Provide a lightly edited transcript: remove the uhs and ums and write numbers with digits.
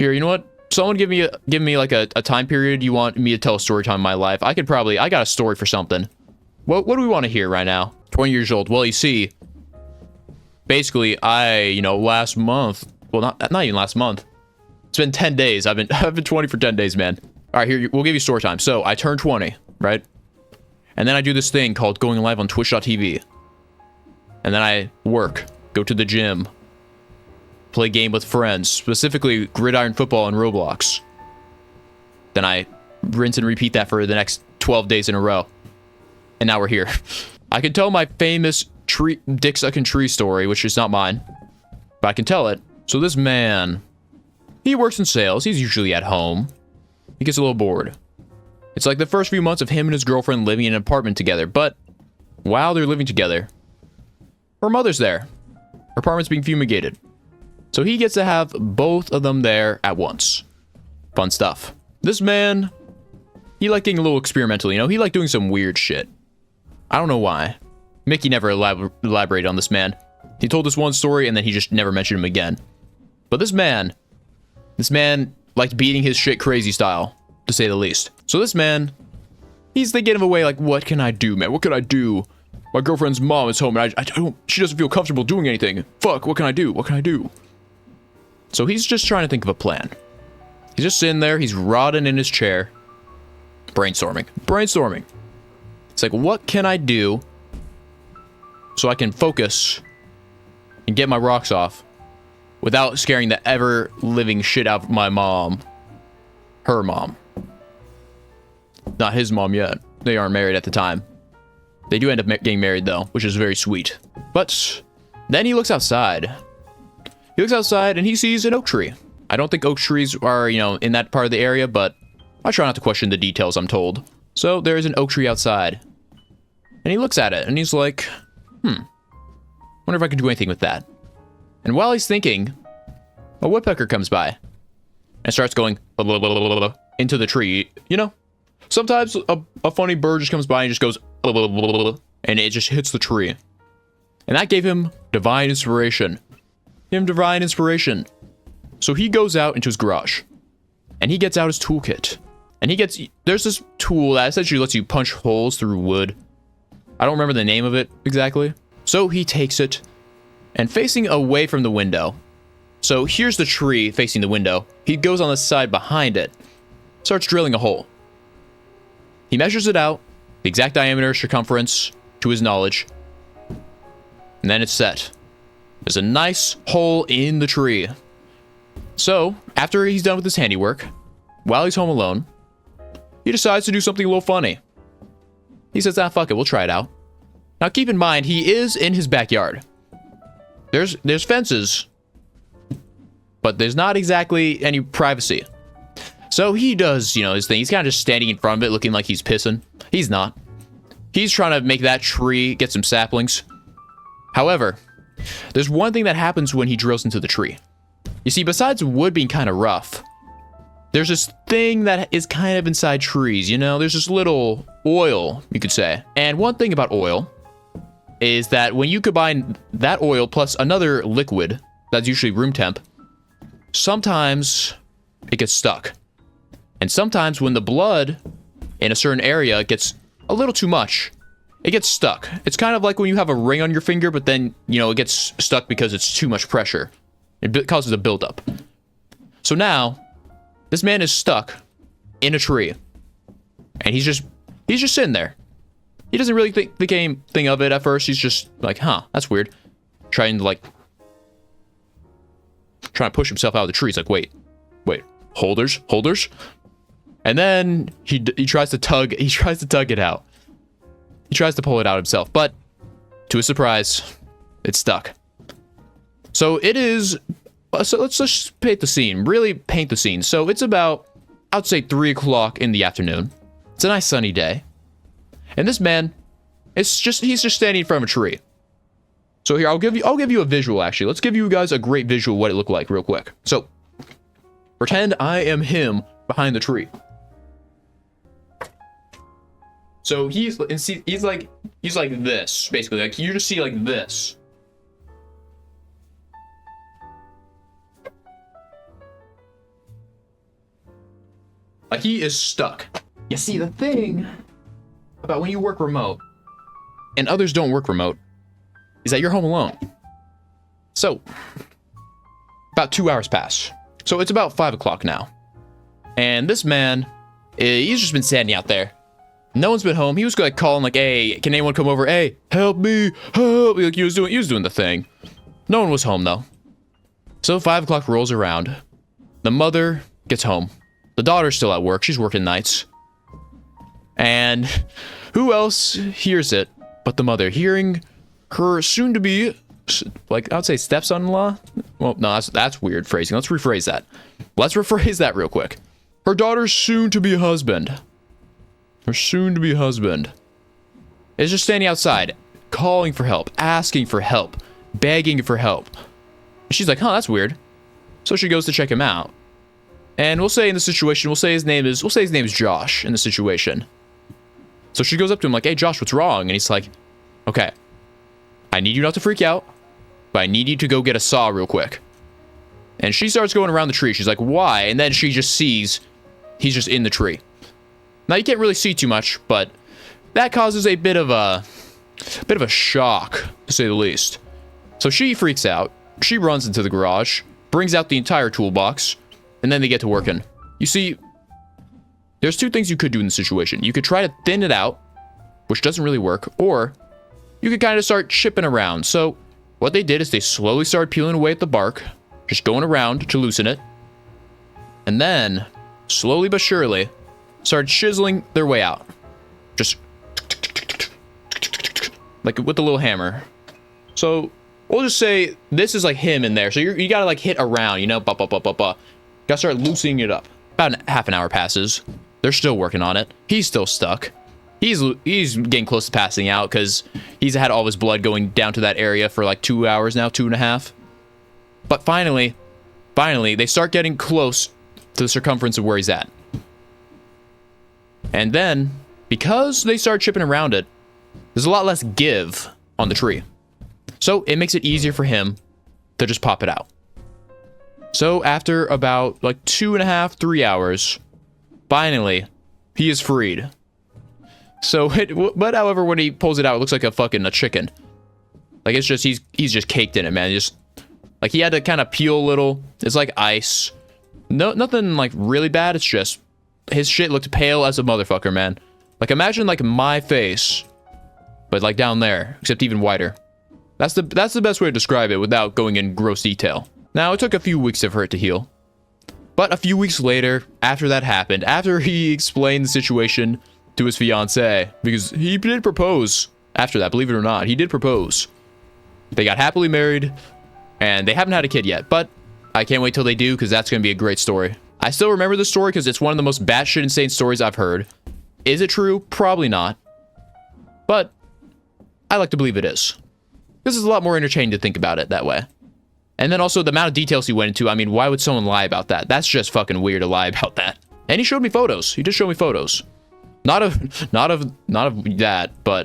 Here, you know what? Someone give me like a time period you want me to tell a story time in my life. I got a story for something. What do we want to hear right now? 20 years old. Well, you see, basically, last month, well, not even last month. It's been 10 days. I've been 20 for 10 days, man. All right, here, we'll give you story time. So I turned 20, right? And then I do this thing called going live on twitch.tv. And then I work, go to the gym, play a game with friends, specifically gridiron football and Roblox. Then I rinse and repeat that for the next 12 days in a row. And now we're here. I can tell my famous dick sucking tree story, which is not mine, but I can tell it. So this man, he works in sales. He's usually at home. He gets a little bored. It's like the first few months of him and his girlfriend living in an apartment together. But while they're living together, her mother's there. Her apartment's being fumigated. So he gets to have both of them there at once. Fun stuff. This man, he liked getting a little experimental, you know? He liked doing some weird shit. I don't know why. Mickey never elaborated on this man. He told this one story and then he just never mentioned him again. But this man liked beating his shit crazy style, to say the least. So this man, he's thinking of a way like, what can I do, man? What can I do? My girlfriend's mom is home and she doesn't feel comfortable doing anything. Fuck, what can I do? What can I do? So he's just trying to think of a plan. He's just sitting there, he's rotting in his chair. Brainstorming. It's like, what can I do so I can focus and get my rocks off without scaring the ever-living shit out of my mom? Her mom. Not his mom yet. They aren't married at the time. They do end up getting married, though, which is very sweet. But then he looks outside. He looks outside and he sees an oak tree. I don't think oak trees are, in that part of the area, but I try not to question the details, I'm told. So there's an oak tree outside. And he looks at it and he's like, wonder if I can do anything with that. And while he's thinking, a woodpecker comes by and starts going into the tree. Sometimes a funny bird just comes by and just goes and it just hits the tree. And that gave him divine inspiration. So he goes out into his garage and he gets out his toolkit. And there's this tool that essentially lets you punch holes through wood. I don't remember the name of it exactly. So he takes it and facing away from the window. So here's the tree facing the window. He goes on the side behind it, starts drilling a hole. He measures it out, the exact diameter, circumference, to his knowledge. And then it's set. There's a nice hole in the tree. So, after he's done with his handiwork, while he's home alone, he decides to do something a little funny. He says, fuck it, we'll try it out. Now keep in mind, he is in his backyard. There's fences, but there's not exactly any privacy. So he does, his thing. He's kind of just standing in front of it looking like he's pissing. He's not. He's trying to make that tree get some saplings. However, there's one thing that happens when he drills into the tree. You see, besides wood being kind of rough, there's this thing that is kind of inside trees, There's this little oil, you could say. And one thing about oil is that when you combine that oil plus another liquid that's usually room temp, sometimes it gets stuck. And sometimes when the blood in a certain area gets a little too much, it gets stuck. It's kind of like when you have a ring on your finger, but then, it gets stuck because it's too much pressure. It causes a buildup. So now, this man is stuck in a tree. And he's just sitting there. He doesn't really think of it at first. He's just like, that's weird. Trying to push himself out of the tree. He's like, wait, holders? And then he tries to tug it out. He tries to pull it out himself, but to his surprise, it's stuck. So let's just paint the scene, really paint the scene. So it's about, I'd say 3 o'clock in the afternoon. It's a nice sunny day. And this man, he's just standing in front of a tree. So here, I'll give you a visual actually. Let's give you guys a great visual of what it looked like real quick. So pretend I am him behind the tree. So he's like this, basically. Like you just see like this. Like, he is stuck. You see, the thing about when you work remote and others don't work remote is that you're home alone. So, about 2 hours pass. So it's about 5 o'clock now. And this man, he's just been standing out there. No one's been home. He was like calling like, hey, can anyone come over? Hey, help me, help me. Like, he was doing the thing. No one was home though. So 5 o'clock rolls around. The mother gets home. The daughter's still at work. She's working nights. And who else hears it but the mother, hearing her soon-to-be, like, I would say stepson-in-law? Well, no, that's weird phrasing. Let's rephrase that. Let's rephrase that real quick. Her daughter's soon-to-be husband. Her soon-to-be husband is just standing outside, calling for help, asking for help, begging for help. She's like, huh, that's weird. So she goes to check him out. And we'll say in the situation, we'll say his name is Josh in the situation. So she goes up to him like, hey, Josh, what's wrong? And he's like, okay, I need you not to freak out, but I need you to go get a saw real quick. And she starts going around the tree. She's like, why? And then she just sees he's just in the tree. Now, you can't really see too much, but that causes a bit of a shock, to say the least. So she freaks out. She runs into the garage, brings out the entire toolbox, and then they get to working. You see, there's two things you could do in the situation. You could try to thin it out, which doesn't really work, or you could kind of start chipping around. So what they did is they slowly started peeling away at the bark, just going around to loosen it, and then, slowly but surely, started chiseling their way out. Just like with the little hammer. So we'll just say this is like him in there. So you gotta like hit around, you know, gotta start loosening it up. About half an hour passes. They're still working on it. He's still stuck. He's getting close to passing out because he's had all his blood going down to that area for like 2 hours now, 2.5. But finally, they start getting close to the circumference of where he's at. And then, because they start chipping around it, there's a lot less give on the tree. So it makes it easier for him to just pop it out. So after about like 2.5, 3 hours, finally, he is freed. So, but however, when he pulls it out, it looks like a chicken. Like, it's just, he's just caked in it, man. Just, like, he had to kind of peel a little. It's like ice. No, nothing, like, really bad. It's just, his shit looked pale as a motherfucker, man. Like, imagine, like, my face, but, like, down there, except even wider. That's the best way to describe it without going in gross detail. Now, it took a few weeks for it to heal. But a few weeks later, after that happened, after he explained the situation to his fiancée, because he did propose after that, believe it or not, he did propose. They got happily married, and they haven't had a kid yet, but I can't wait till they do, because that's going to be a great story. I still remember the story because it's one of the most batshit insane stories I've heard. Is it true? Probably not. But I like to believe it is. This is a lot more entertaining to think about it that way. And then also the amount of details he went into. I mean, why would someone lie about that? That's just fucking weird to lie about that. And he showed me photos. He did show me photos. Not of that, but